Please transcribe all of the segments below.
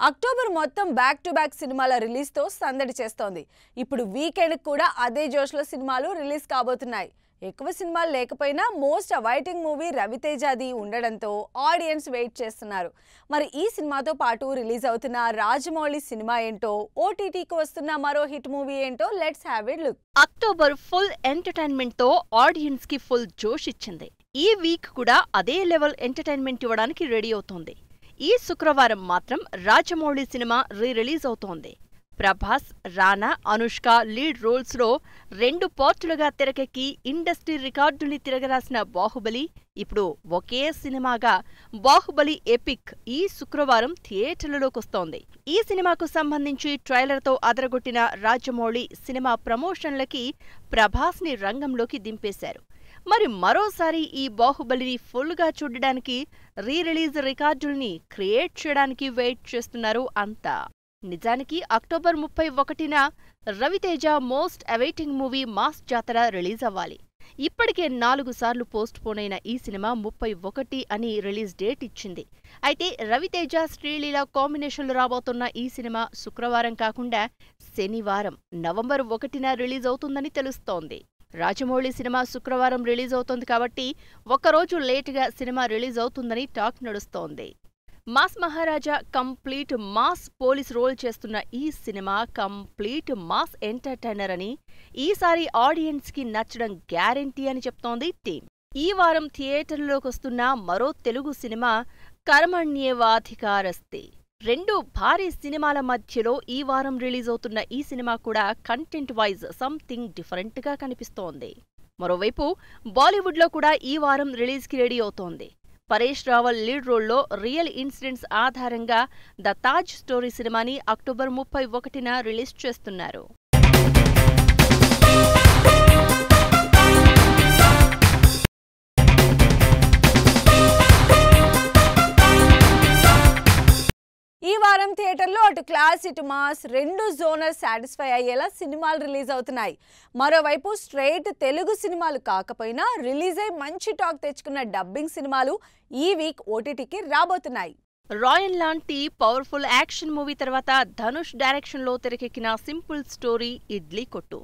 October మొత్తం back to back సినిమాల release తో సందడి చేస్తోంది. ఇప్పుడు వీకెండ్ కూడా అదే జోష్లో సినిమాలు రిలీజ్ కాబోతున్నాయి. ఎక్కువ సినిమాలు లేకపోయినా మోస్ట్ అవైటింగ్ మూవీ రవితేజది ఉండడంతో ఆడియన్స్ వెయిట్ చేస్తున్నారు. మరి ఈ సినిమాతో పాటు రిలీజ్ అవుతున్న రాజమౌళి సినిమా ఏంటో, ఓటీటీకి వస్తున్న మరో హిట్ మూవీ ఏంటో let's have a look. October full entertainment తో ఆడియన్స్ కి ఫుల్ జోష్ ఇచ్చింది. ఈ వీక్ కూడా అదే లెవెల్ ఎంటర్టైన్మెంట్ ఇవ్వడానికి రెడీ అవుతోంది. ఈ శుక్రవారం మాత్రం రాజమౌళి సినిమా రిలీజ్ అవుతోంది. ప్రభాస్, రానా, అనుష్క లీడ్ రోల్స్ లో 2 పార్టులుగా తెరకెక్కి ఇండస్ట్రీ రికార్డుని తిరగరాసిన బాహుబలి ఇప్పుడు ఒకే సినిమాగా బాహుబలి ఎపిక్ ఈ శుక్రవారం థియేటర్లలోకొస్తోంది. ఈ సినిమాకు సంబంధించి ట్రైలర్తో అదరగొట్టిన రాజమౌళి సినిమా ప్రమోషన్లకి ప్రభాస్ ని రంగంలోకి దింపేశారు. మరి మరోసారి ఈ బాహుబలిని ఫుల్గా చూడడానికి రిలీజ్ రికార్డుల్ని క్రియేట్ చేయడానికి వెయిట్ చేస్తున్నారు అంతా. నిజానికి అక్టోబర్ 31న Ravi Teja most awaiting movie mass Jathara release అవ్వాలి. ఇప్పటికే 4 సార్లు పోస్ట్ పోన్ అయిన ఈ సినిమా 31 అని రిలీజ్ డేట్ ఇచ్చింది. అయితే రవితేజ శ్రీలీల కాంబినేషన్లో రాబోతున్న ఈ సినిమా శుక్రవారం కాకుండా శనివారం నవంబర్ 1న రిలీజ్ అవుతుందని తెలుస్తోంది. రాజమౌళి సినిమా శుక్రవారం రిలీజ్ అవుతోంది కాబట్టి ఒక్కరోజు లేటుగా సినిమా రిలీజ్ అవుతుందని టాక్ నడుస్తోంది. మాస్ మహారాజా కంప్లీట్ మాస్ పోలీస్ రోల్ చేస్తున్న ఈ సినిమా కంప్లీట్ మాస్ ఎంటర్టైనర్ అని, ఈసారి ఆడియన్స్ కి నచ్చడం గ్యారెంటీ అని చెప్తోంది టీం. ఈ వారం థియేటర్లోకొస్తున్న మరో తెలుగు సినిమా కర్మణ్యేవాధికారస్తే. 2 భారీ సినిమాల మధ్యలో ఈ వారం రిలీజ్ అవుతున్న ఈ సినిమా కూడా కంటెంట్ వైజ్ సంథింగ్ డిఫరెంట్ గా కనిపిస్తోంది. మరోవైపు బాలీవుడ్ లో కూడా ఈ వారం రిలీజ్ కి రెడీ అవుతోంది. పరేష్ రావల్ లీడ్ రోల్లో రియల్ ఇన్సిడెంట్స్ ఆధారంగా ద తాజ్ స్టోరీ సినిమాని అక్టోబర్ 31న రిలీజ్ చేస్తున్నారు. ఈ వారం థియేటర్లో అటు క్లాస్ ఇటు మాస్ 2 జోనర్ సాటిస్ఫై అయ్యేలా సినిమాలు రిలీజ్ అవుతున్నాయి. మరోవైపు స్ట్రైట్ తెలుగు సినిమాలు కాకపోయినా రిలీజ్ అయి మంచి టాక్ తెచ్చుకున్న డబ్బింగ్ సినిమాలు ఈ వీక్ ఓటీటీకి రాబోతున్నాయి. రాయన్ లాంటి పవర్ఫుల్ యాక్షన్ మూవీ తర్వాత ధనుష్ డైరెక్షన్లో తెరకెక్కిన సింపుల్ స్టోరీ ఇడ్లీ కొట్టు.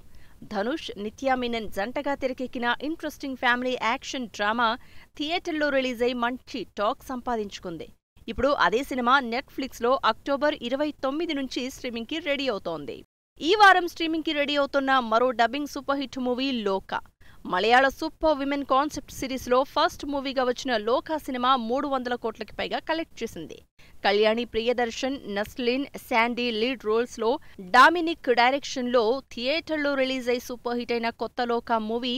ధనుష్, నిత్యా మీనన్ జంటగా తెరకెక్కిన ఇంట్రెస్టింగ్ ఫ్యామిలీ యాక్షన్ డ్రామా థియేటర్లో రిలీజ్ అయి మంచి టాక్ సంపాదించుకుంది. ఇప్పుడు అదే సినిమా నెట్ఫ్లిక్స్లో అక్టోబర్ 29 నుంచి స్ట్రీమింగ్కి రెడీ అవుతోంది. ఈ వారం స్ట్రీమింగ్కి రెడీ అవుతున్న మరో dubbing super hit movie Loka. Malayalam super women concept సిరీస్లో ఫస్ట్ మూవీగా వచ్చిన లోకా సినిమా 300 కోట్లకి పైగా కలెక్ట్ చేసింది. కళ్యాణి ప్రియదర్శన్, నస్లిన్, శాండీ లీడ్ రోల్స్లో డామినిక్ డైరెక్షన్లో థియేటర్లో రిలీజ్ అయి సూపర్ హిట్ అయిన కొత్త లోకా మూవీ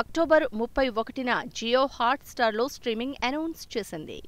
అక్టోబర్ 31న జియో హాట్స్టార్లో స్ట్రీమింగ్ అనౌన్స్ చేసింది.